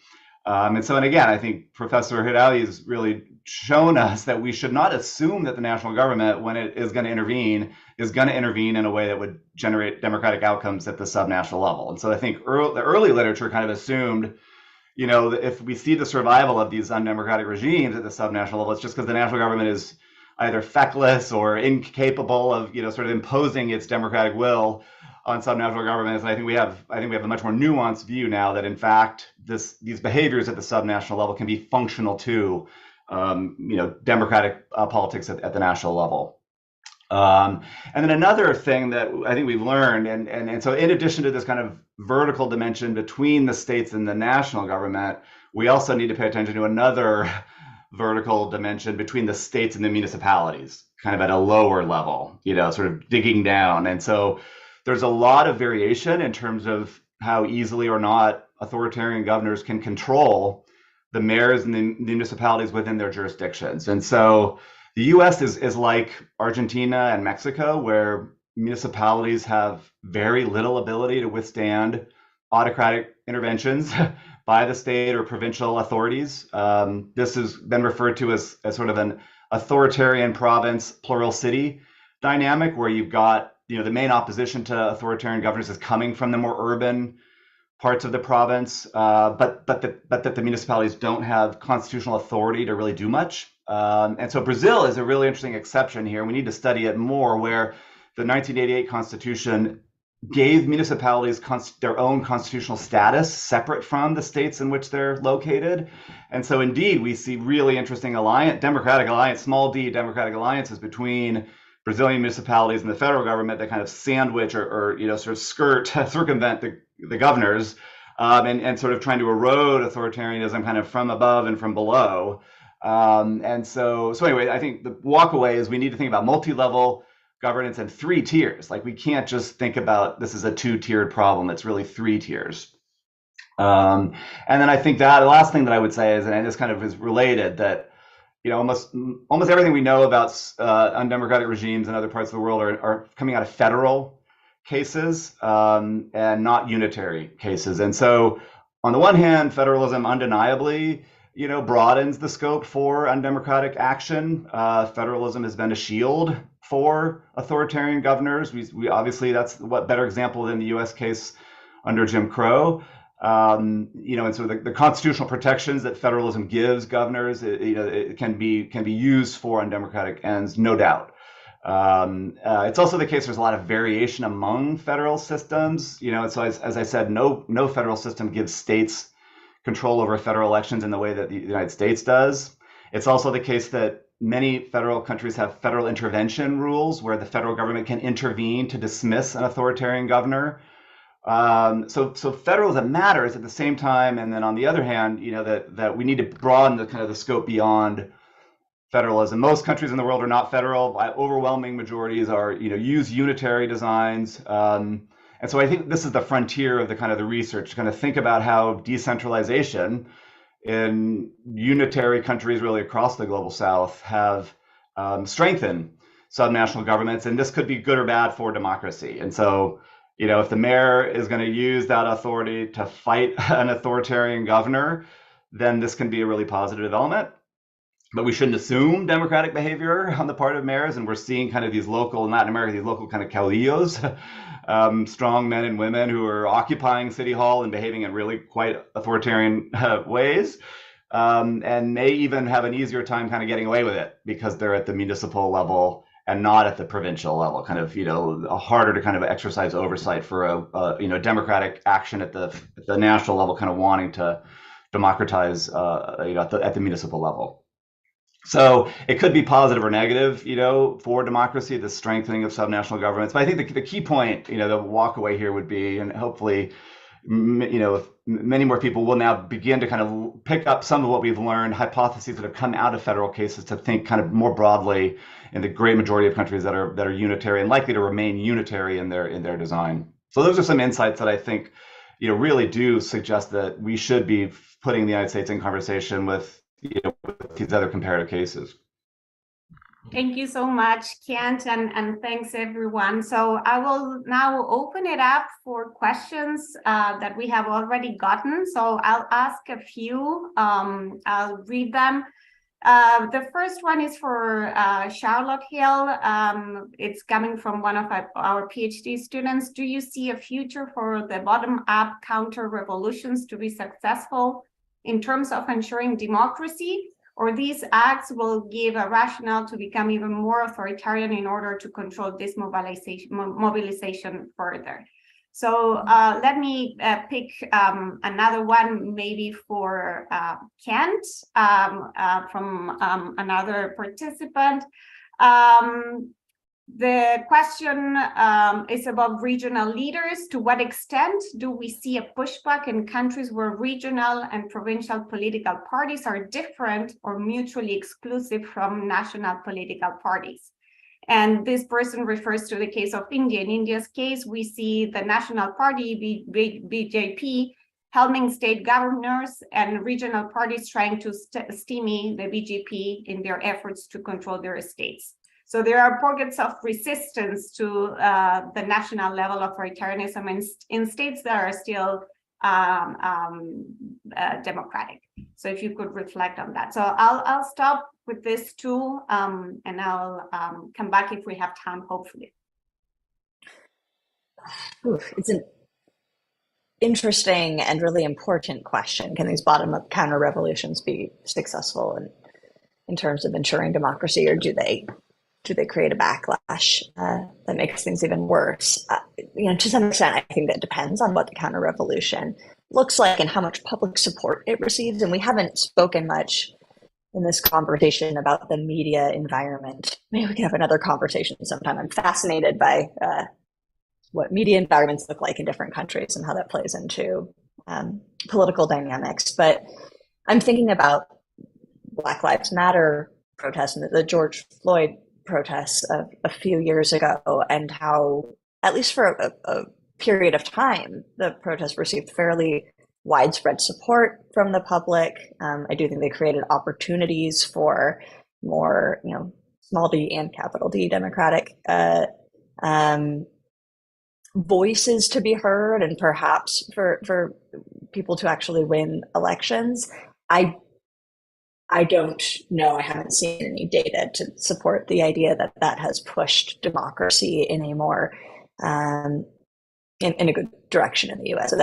And again, I think Professor Giraudy has really shown us that we should not assume that the national government, when it is going to intervene, is going to intervene in a way that would generate democratic outcomes at the subnational level. And so I think the early literature kind of assumed, that if we see the survival of these undemocratic regimes at the subnational level, it's just because the national government is either feckless or incapable of, sort of imposing its democratic will on subnational governments. And I think we have a much more nuanced view now that, in fact, these behaviors at the subnational level can be functional to, democratic politics at the national level. And then another thing that I think we've learned, and so in addition to this kind of vertical dimension between the states and the national government, we also need to pay attention to another vertical dimension between the states and the municipalities, kind of at a lower level, sort of digging down. And so there's a lot of variation in terms of how easily or not authoritarian governors can control the mayors and the municipalities within their jurisdictions. And so the US is like Argentina and Mexico, where municipalities have very little ability to withstand autocratic interventions by the state or provincial authorities. This has been referred to as sort of an authoritarian province, plural city dynamic, where you've got, the main opposition to authoritarian governors is coming from the more urban parts of the province, but that the municipalities don't have constitutional authority to really do much. And so Brazil is a really interesting exception here. We need to study it more, where the 1988 Constitution gave municipalities their own constitutional status separate from the states in which they're located. And so indeed, we see really interesting small d democratic alliances between Brazilian municipalities and the federal government that kind of sandwich or sort of circumvent the governors, and sort of trying to erode authoritarianism kind of from above and from below. And so anyway, I think the walkaway is we need to think about multi-level governance in 3 tiers. Like, we can't just think about this as a 2-tiered problem. It's really 3 tiers. And then I think that the last thing that I would say is, and this kind of is related, that almost everything we know about undemocratic regimes in other parts of the world are coming out of federal cases and not unitary cases. And so on the one hand, federalism undeniably broadens the scope for undemocratic action. Federalism has been a shield for authoritarian governors. We obviously, that's what better example than the U.S. case under Jim Crow. And so the constitutional protections that federalism gives governors, it can be used for undemocratic ends, no doubt. It's also the case there's a lot of variation among federal systems. So as I said, no federal system gives states control over federal elections in the way that the United States does. It's also the case that many federal countries have federal intervention rules where the federal government can intervene to dismiss an authoritarian governor. So federalism matters at the same time, and then on the other hand, that we need to broaden the kind of the scope beyond federalism. Most countries in the world are not federal. Overwhelming majorities are, use unitary designs. And so I think this is the frontier of the kind of the research, kind of think about how decentralization in unitary countries really across the global south have strengthened subnational governments. And this could be good or bad for democracy. And so, if the mayor is going to use that authority to fight an authoritarian governor, then this can be a really positive development. But we shouldn't assume democratic behavior on the part of mayors. And we're seeing kind of these local, in Latin America, these local kind of caudillos, strong men and women who are occupying City Hall and behaving in really quite authoritarian ways, and may even have an easier time kind of getting away with it because they're at the municipal level and not at the provincial level, kind of, harder to kind of exercise oversight for a democratic action at the national level, kind of wanting to democratize, at the municipal level. So it could be positive or negative, for democracy, the strengthening of subnational governments. But I think the key point, the walk away here would be, and hopefully, many more people will now begin to kind of pick up some of what we've learned, hypotheses that have come out of federal cases, to think kind of more broadly in the great majority of countries that are unitary and likely to remain unitary in their design. So those are some insights that I think, really do suggest that we should be putting the United States in conversation with these other comparative cases. Thank you so much, Kent, and thanks everyone. So I will now open it up for questions that we have already gotten. So I'll ask a few, I'll read them. The first one is for Charlotte Hill. It's coming from one of our PhD students. Do you see a future for the bottom-up counter-revolutions to be successful in terms of ensuring democracy, or these acts will give a rationale to become even more authoritarian in order to control this mobilization further? So let me pick another one, maybe for Kent, from another participant. The question is about regional leaders. To what extent do we see a pushback in countries where regional and provincial political parties are different or mutually exclusive from national political parties? And this person refers to the case of India. In India's case, we see the national party, BJP, helming state governors and regional parties trying to stymie the BJP in their efforts to control their states. So there are pockets of resistance to the national level of authoritarianism in states that are still democratic. So if you could reflect on that. So I'll stop with this too, and I'll come back if we have time, hopefully. It's an interesting and really important question. Can these bottom-up counter-revolutions be successful in terms of ensuring democracy, or do they create a backlash that makes things even worse? To some extent, I think that depends on what the counter-revolution looks like and how much public support it receives. And we haven't spoken much in this conversation about the media environment. Maybe we can have another conversation sometime. I'm fascinated by what media environments look like in different countries and how that plays into political dynamics. But I'm thinking about Black Lives Matter protests and the George Floyd protests of a few years ago, and how, at least for a period of time, the protests received fairly widespread support from the public. I do think they created opportunities for more, small d and capital D democratic voices to be heard, and perhaps for people to actually win elections. I don't know. I haven't seen any data to support the idea that that has pushed democracy in a more in a good direction in the U.S. So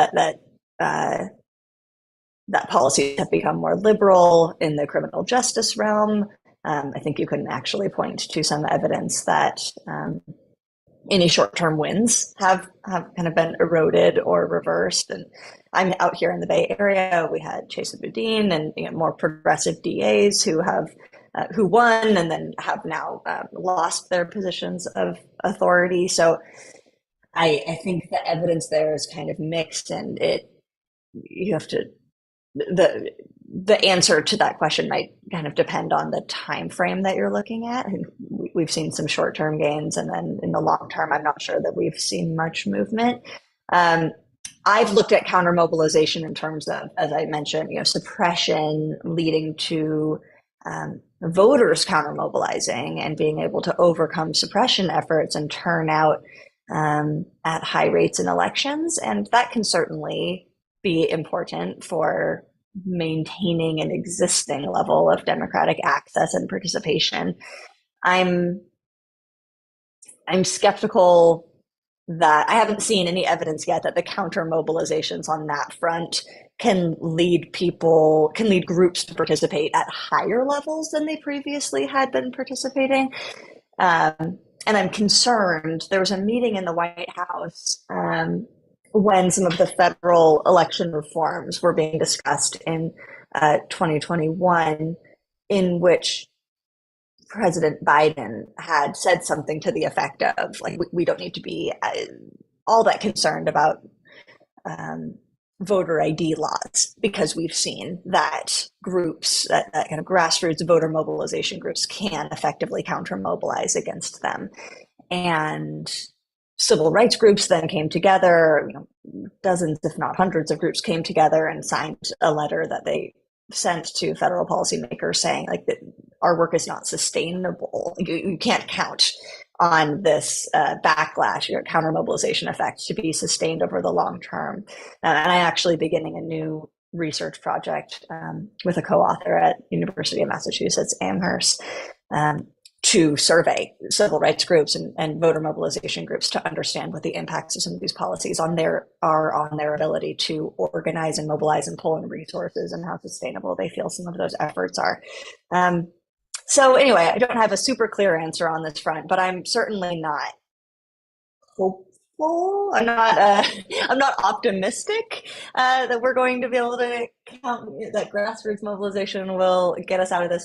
that policies have become more liberal in the criminal justice realm. I think you can actually point to some evidence that any short-term wins have kind of been eroded or reversed. And I'm out here in the Bay Area. We had Chesa Boudin and more progressive DAs who won and then have now lost their positions of authority. So I think the evidence there is kind of mixed, and you have to the answer to that question might kind of depend on the time frame that you're looking at. And we've seen some short-term gains, and then in the long term, I'm not sure that we've seen much movement. I've looked at counter-mobilization in terms of, as I mentioned, suppression leading to voters counter-mobilizing and being able to overcome suppression efforts and turn out at high rates in elections. And that can certainly be important for maintaining an existing level of democratic access and participation. I'm skeptical that I haven't seen any evidence yet that the counter mobilizations on that front can lead groups to participate at higher levels than they previously had been participating. And I'm concerned. There was a meeting in the White House when some of the federal election reforms were being discussed in 2021, in which President Biden had said something to the effect of, like, we don't need to be all that concerned about voter ID laws, because we've seen that groups, that kind of grassroots voter mobilization groups, can effectively counter mobilize against them. And civil rights groups then came together, dozens, if not hundreds of groups came together and signed a letter that they sent to federal policymakers saying, like, that our work is not sustainable. You can't count on this backlash, counter mobilization effect to be sustained over the long term. And I'm actually beginning a new research project with a co-author at University of Massachusetts Amherst to survey civil rights groups and voter mobilization groups to understand what the impacts of some of these policies are on their ability to organize and mobilize and pull in resources, and how sustainable they feel some of those efforts are. So anyway, I don't have a super clear answer on this front, but I'm certainly not hopeful. I'm not optimistic that we're going to be able to count that grassroots mobilization will get us out of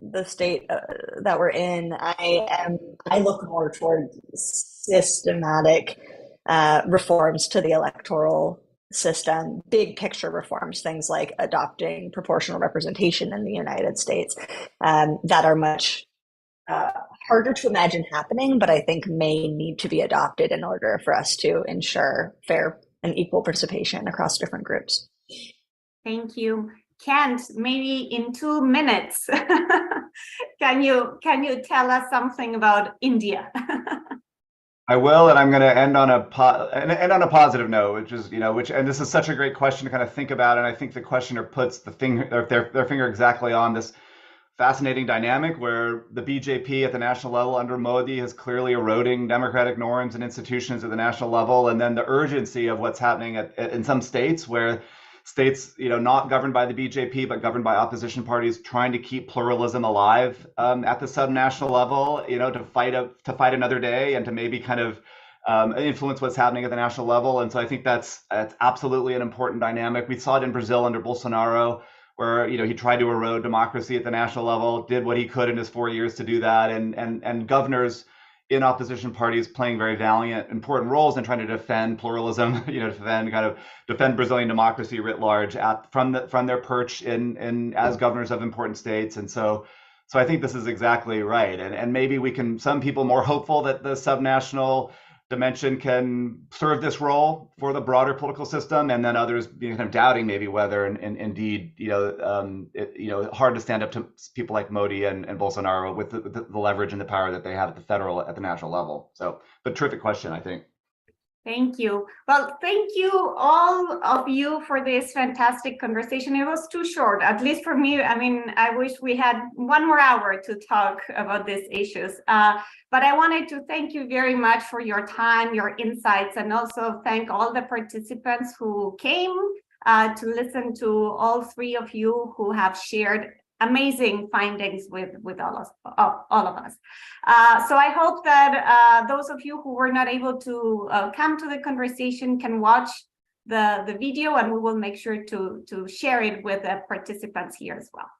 the state that we're in. I look more toward systematic reforms to the electoral system, big picture reforms, things like adopting proportional representation in the United States, that are much harder to imagine happening, but I think may need to be adopted in order for us to ensure fair and equal participation across different groups. Thank you. Kent, maybe in 2 minutes, can you tell us something about India? I will, and I'm going to end on a positive note, and this is such a great question to kind of think about, and I think the questioner puts their finger exactly on this fascinating dynamic where the BJP at the national level under Modi is clearly eroding democratic norms and institutions at the national level, and then the urgency of what's happening in some states where states, not governed by the BJP, but governed by opposition parties, trying to keep pluralism alive at the subnational level, to fight another day and to maybe kind of influence what's happening at the national level. And so I think that's absolutely an important dynamic. We saw it in Brazil under Bolsonaro, where he tried to erode democracy at the national level, did what he could in his 4 years to do that, and governors in opposition parties playing very valiant, important roles in trying to defend pluralism, defend Brazilian democracy writ large from their perch in as governors of important states. And so I think this is exactly right. And maybe some people more hopeful that the subnational dimension can serve this role for the broader political system, and then others kind of doubting maybe whether indeed hard to stand up to people like Modi and Bolsonaro with the leverage and the power that they have at the national level. So, but terrific question, I think. Thank you. Well, thank you all of you for this fantastic conversation. It was too short, at least for me. I mean, I wish we had 1 more hour to talk about these issues. But I wanted to thank you very much for your time, your insights, and also thank all the participants who came to listen to all 3 of you who have shared amazing findings with all of us. So I hope that those of you who were not able to come to the conversation can watch the video, and we will make sure to share it with the participants here as well.